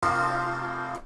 All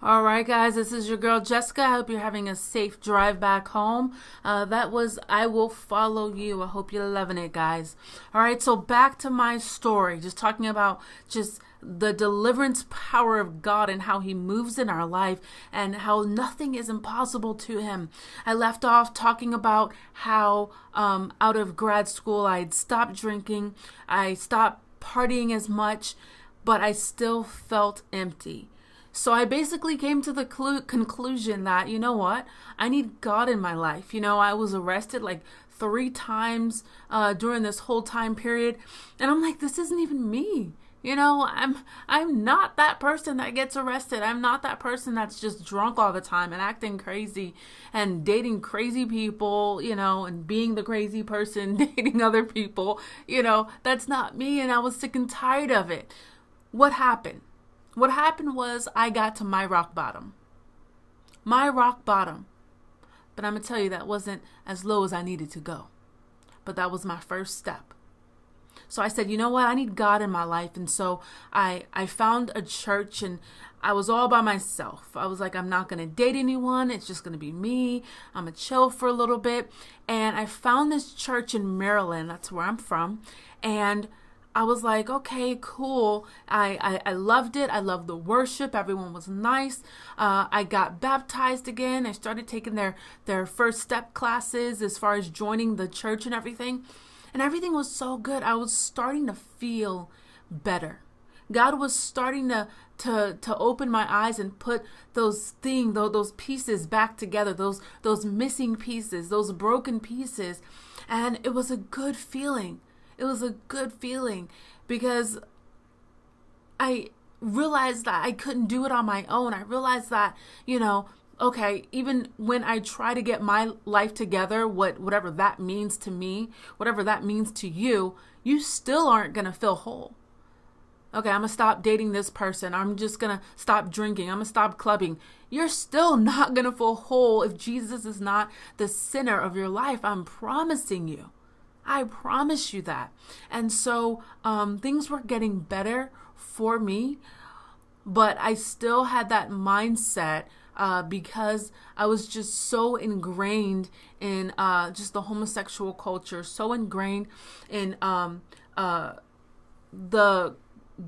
right, guys, this is your girl Jessica. I hope you're having a safe drive back home. That was I Will Follow You. I hope you're loving it, guys. All right, so back to my story, just talking about just the deliverance power of God and how he moves in our life and how nothing is impossible to him. I left off talking about how out of grad school I'd stopped drinking, I stopped partying as much, but I still felt empty. So I basically came to the conclusion that, you know what, I need God in my life. You know, I was arrested like 3 times during this whole time period. And I'm like, this isn't even me. You know, I'm not that person that gets arrested. I'm not that person that's just drunk all the time and acting crazy and dating crazy people, you know, and being the crazy person dating other people. You know, that's not me. And I was sick and tired of it. What happened? What happened was I got to my rock bottom. My rock bottom. But I'm going to tell you, that wasn't as low as I needed to go. But that was my first step. So I said, you know what? I need God in my life. And so I found a church and I was all by myself. I was like, I'm not going to date anyone. It's just going to be me. I'm going to chill for a little bit. And I found this church in Maryland. That's where I'm from. And I was like, okay, cool. I loved it. I loved the worship. Everyone was nice. I got baptized again. I started taking their first step classes as far as joining the church and everything. And everything was so good. I was starting to feel better. God was starting to open my eyes and put those pieces back together, those missing pieces, those broken pieces. And it was a good feeling. It was a good feeling because I realized that I couldn't do it on my own. I realized that, you know, okay, even when I try to get my life together, whatever that means to me, whatever that means to you, you still aren't going to feel whole. Okay, I'm going to stop dating this person. I'm just going to stop drinking. I'm going to stop clubbing. You're still not going to feel whole if Jesus is not the center of your life. I'm promising you. I promise you that. And so things were getting better for me, but I still had that mindset because I was just so ingrained in just the homosexual culture, so ingrained in the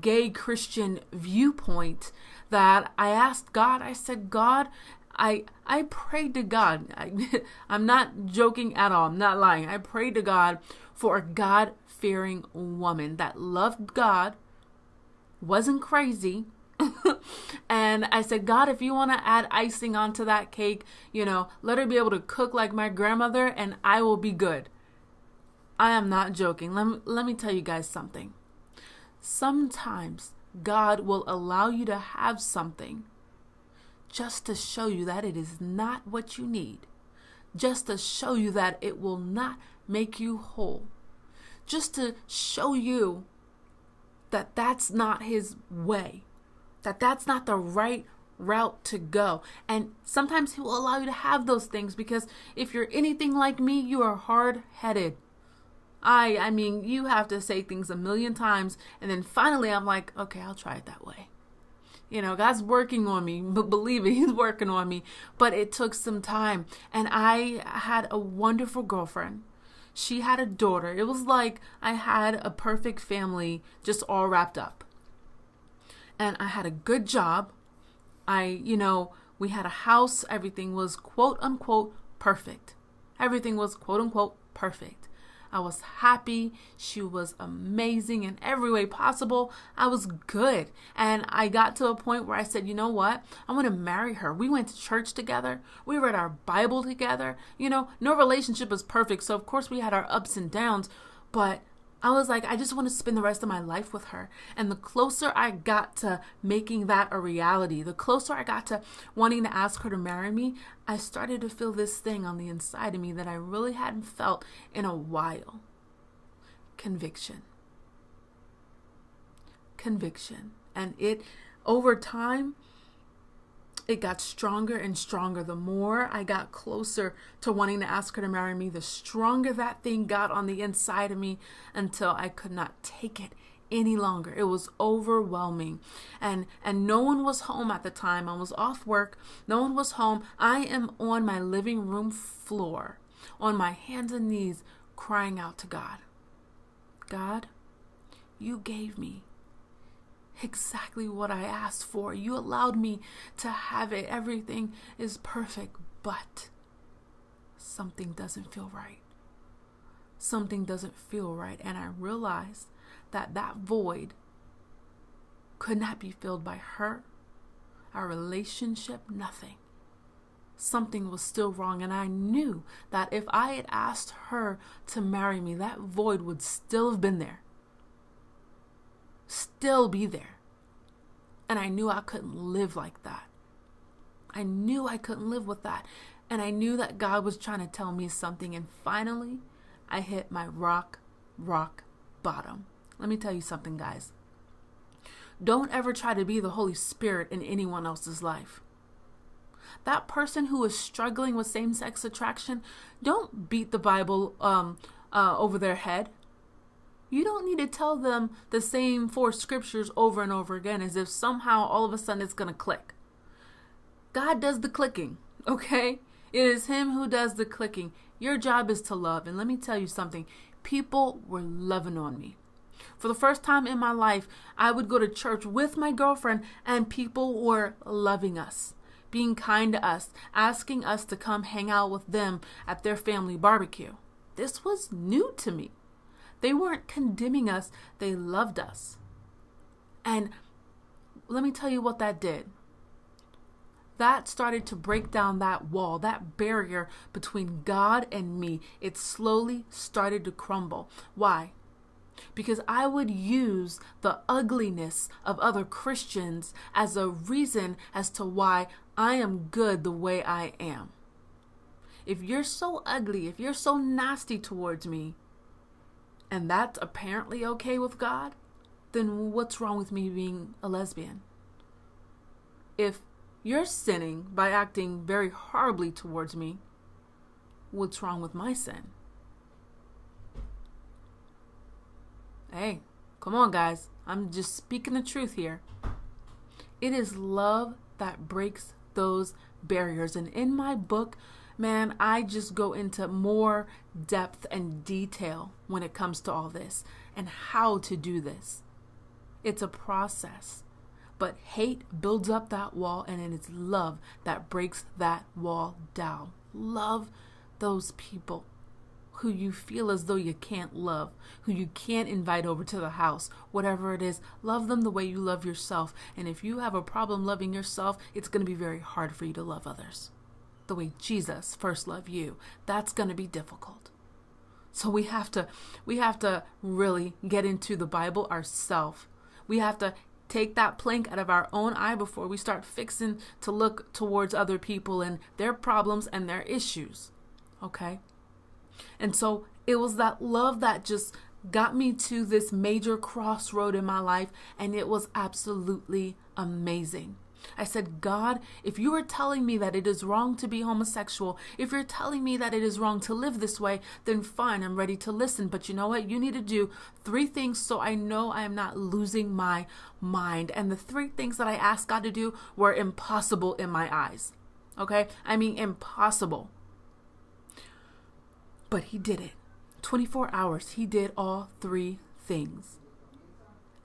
gay Christian viewpoint that I asked God, I said, God, I prayed to God. I'm not joking at all. I'm not lying. I prayed to God for a God-fearing woman that loved God, wasn't crazy. And I said, God, if you want to add icing onto that cake, you know, let her be able to cook like my grandmother and I will be good. I am not joking. Let me tell you guys something. Sometimes God will allow you to have something just to show you that it is not what you need. Just to show you that it will not make you whole. Just to show you that that's not his way. That that's not the right route to go. And sometimes he will allow you to have those things because if you're anything like me, you are hard-headed. I mean, you have to say things a million times and then finally I'm like, okay, I'll try it that way. You know, God's working on me, but believe it, he's working on me. But it took some time. And I had a wonderful girlfriend. She had a daughter. It was like I had a perfect family just all wrapped up. And I had a good job. We had a house. Everything was quote unquote perfect. Everything was quote unquote perfect. I was happy. She was amazing in every way possible. I was good. And I got to a point where I said, you know what? I want to marry her. We went to church together. We read our Bible together. You know, no relationship is perfect. So of course we had our ups and downs, but I was like, I just want to spend the rest of my life with her. And the closer I got to making that a reality, the closer I got to wanting to ask her to marry me, I started to feel this thing on the inside of me that I really hadn't felt in a while. Conviction. And it, over time, it got stronger and stronger. The more I got closer to wanting to ask her to marry me, the stronger that thing got on the inside of me until I could not take it any longer. It was overwhelming. And no one was home at the time. I was off work. No one was home. I am on my living room floor, on my hands and knees, crying out to God. God, you gave me exactly what I asked for. You allowed me to have it. Everything is perfect, but something doesn't feel right. Something doesn't feel right. And I realized that that void could not be filled by her, our relationship, nothing. Something was still wrong. And I knew that if I had asked her to marry me, that void would still have been there. Still be there. And I knew I couldn't live like that. I knew I couldn't live with that. And I knew that God was trying to tell me something. And finally, I hit my rock bottom. Let me tell you something, guys. Don't ever try to be the Holy Spirit in anyone else's life. That person who is struggling with same-sex attraction, don't beat the Bible over their head. You don't need to tell them the same 4 scriptures over and over again as if somehow all of a sudden it's going to click. God does the clicking, okay? It is Him who does the clicking. Your job is to love. And let me tell you something. People were loving on me. For the first time in my life, I would go to church with my girlfriend and people were loving us, being kind to us, asking us to come hang out with them at their family barbecue. This was new to me. They weren't condemning us. They loved us. And let me tell you what that did. That started to break down that wall, that barrier between God and me. It slowly started to crumble. Why? Because I would use the ugliness of other Christians as a reason as to why I am good the way I am. If you're so ugly, if you're so nasty towards me, and that's apparently okay with God, then what's wrong with me being a lesbian? If you're sinning by acting very horribly towards me, what's wrong with my sin? Hey, come on, guys. I'm just speaking the truth here. It is love that breaks those barriers. And in my book, man, I just go into more depth and detail when it comes to all this and how to do this. It's a process. But hate builds up that wall, and it is love that breaks that wall down. Love those people who you feel as though you can't love, who you can't invite over to the house, whatever it is. Love them the way you love yourself. And if you have a problem loving yourself, it's going to be very hard for you to love others the way Jesus first loved you. That's going to be difficult. So we have to really get into the Bible ourselves. We have to take that plank out of our own eye before we start fixing to look towards other people and their problems and their issues. Okay? And so it was that love that just got me to this major crossroad in my life, and it was absolutely amazing. I said, God, if you are telling me that it is wrong to be homosexual, if you're telling me that it is wrong to live this way, then fine, I'm ready to listen. But you know what? You need to do 3 things so I know I am not losing my mind. And the 3 things that I asked God to do were impossible in my eyes. Okay? I mean, impossible. But He did it. 24 hours, He did all 3 things.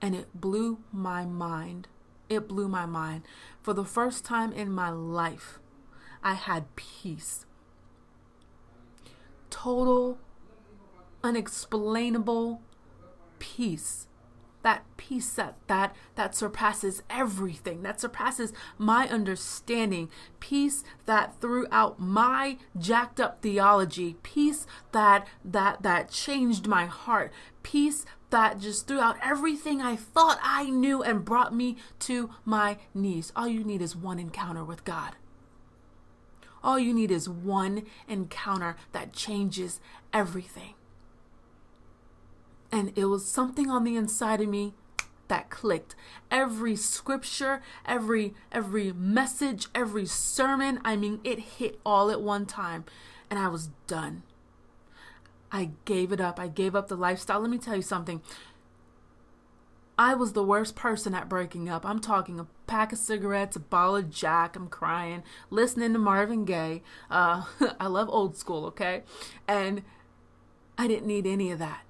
And it blew my mind. It blew my mind. For the first time in my life, I had peace. Total, unexplainable peace. That peace that surpasses everything, that surpasses my understanding. Peace that threw out my jacked up theology. Peace that changed my heart. Peace that just threw out everything I thought I knew and brought me to my knees. All you need is one encounter with God. All you need is one encounter that changes everything. And it was something on the inside of me that clicked. Every scripture, every message, every sermon, I mean, it hit all at one time. And I was done. I gave it up. I gave up the lifestyle. Let me tell you something. I was the worst person at breaking up. I'm talking a pack of cigarettes, a bottle of Jack. I'm crying, listening to Marvin Gaye. I love old school, okay? And I didn't need any of that.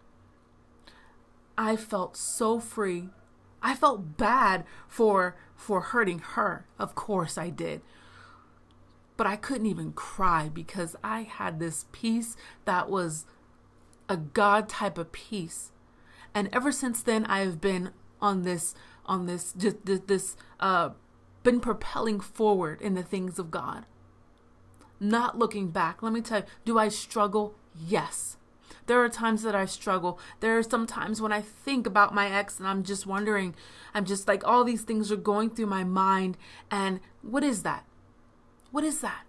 I felt so free. I felt bad for hurting her. Of course I did. But I couldn't even cry because I had this peace that was a God type of peace. And ever since then, I've been been propelling forward in the things of God. Not looking back. Let me tell you, do I struggle? Yes. There are times that I struggle. There are some times when I think about my ex and I'm just wondering, I'm just like, all these things are going through my mind. And what is that? What is that?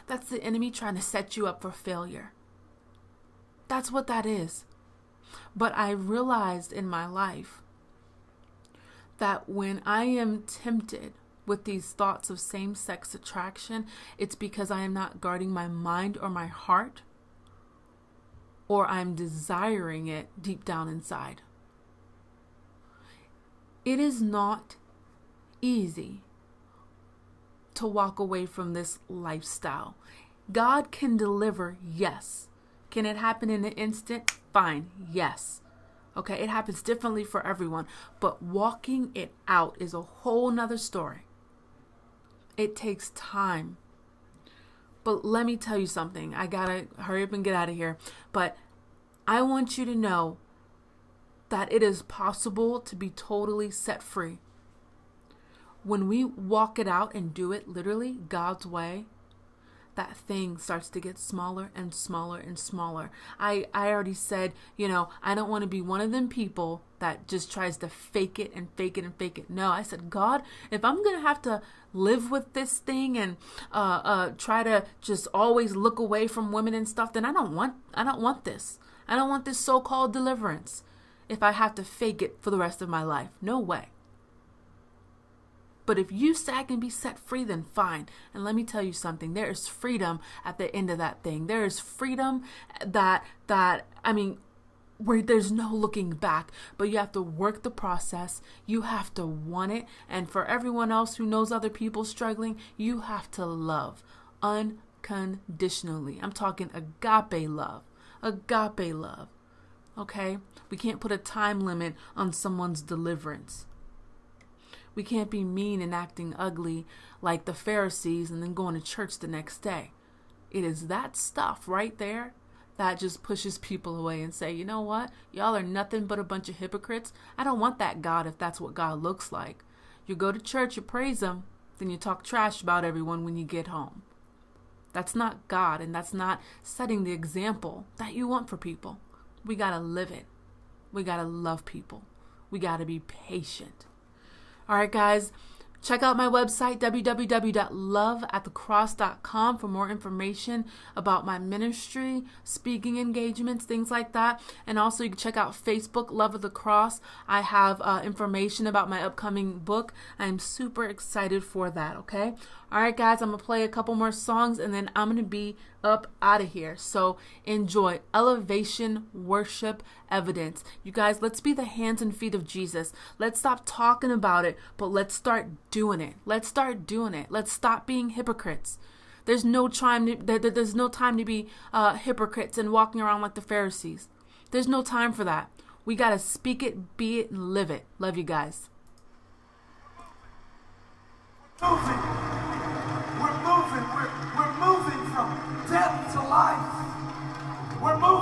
That's the enemy trying to set you up for failure. That's what that is. But I realized in my life that when I am tempted with these thoughts of same-sex attraction, it's because I am not guarding my mind or my heart, or I'm desiring it deep down inside. It is not easy to walk away from this lifestyle. God can deliver, yes. Can it happen in an instant? Fine, yes. Okay, it happens differently for everyone, but walking it out is a whole nother story. It takes time. But let me tell you something. I gotta hurry up and get out of here. But I want you to know that it is possible to be totally set free. When we walk it out and do it literally God's way, that thing starts to get smaller and smaller and smaller. I already said, I don't want to be one of them people that just tries to fake it and fake it and fake it. No, I said, God, if I'm going to have to live with this thing and try to just always look away from women and stuff, then I don't want this. I don't want this so-called deliverance if I have to fake it for the rest of my life. No way. But if you say I can be set free, then fine. And let me tell you something. There is freedom at the end of that thing. There is freedom where there's no looking back. But you have to work the process. You have to want it. And for everyone else who knows other people struggling, you have to love unconditionally. I'm talking agape love. Agape love. Okay? We can't put a time limit on someone's deliverance. We can't be mean and acting ugly like the Pharisees and then going to church the next day. It is that stuff right there that just pushes people away and say, you know what? Y'all are nothing but a bunch of hypocrites. I don't want that God if that's what God looks like. You go to church, you praise him, then you talk trash about everyone when you get home. That's not God, and that's not setting the example that you want for people. We got to live it. We got to love people. We got to be patient. All right, guys, check out my website, www.loveatthecross.com, for more information about my ministry, speaking engagements, things like that. And also you can check out Facebook, Love of the Cross. I have information about my upcoming book. I'm super excited for that, okay? All right, guys, I'm going to play a couple more songs, and then I'm going to be up out of here. So enjoy Elevation Worship Evidence. You guys, let's be the hands and feet of Jesus. Let's stop talking about it, but let's start doing it. Let's start doing it. Let's stop being hypocrites. There's no time to be hypocrites and walking around like the Pharisees. There's no time for that. We got to speak it, be it, and live it. Love you guys. We're moving from death to life. We're moving.